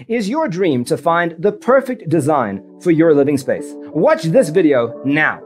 Is your dream to find the perfect design for your living space? Watch this video now.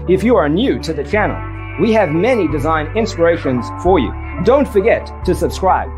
If you are new to the channel, we have many design inspirations for you. Don't forget to subscribe.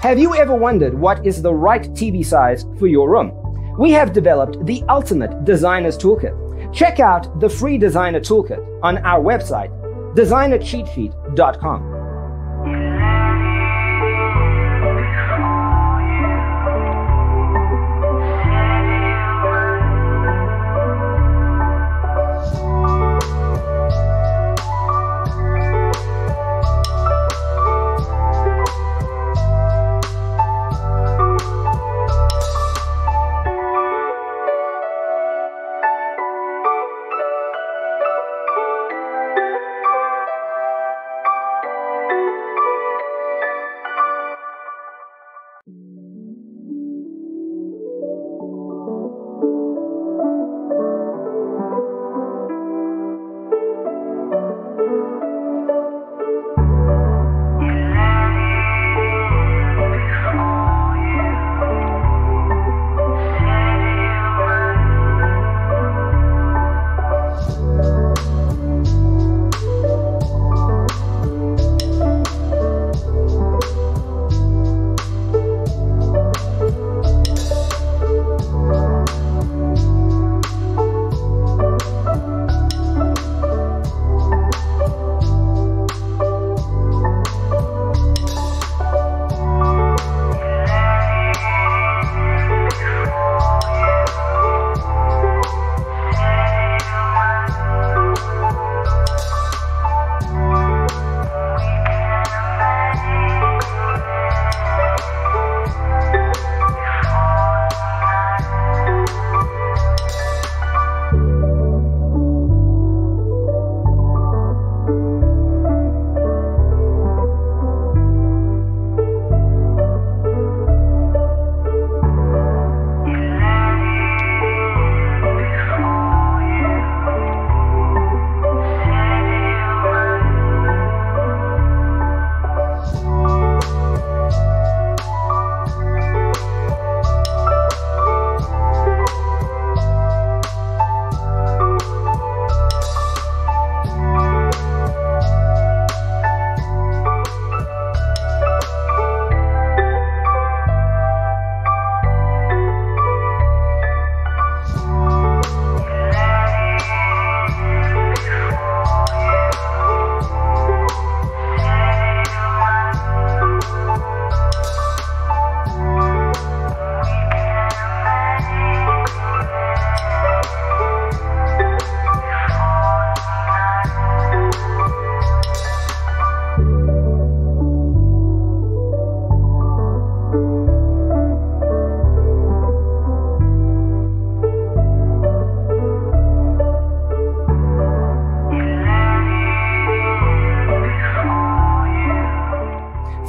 Have you ever wondered what is the right TV size for your room? We have developed the ultimate designer's toolkit. Check out the free designer toolkit on our website, designercheatsheet.com.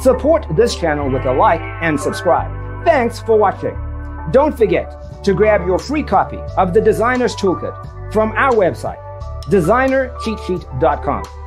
Support this channel with a like and subscribe. Thanks for watching. Don't forget to grab your free copy of the Designer's Toolkit from our website, designercheatsheet.com.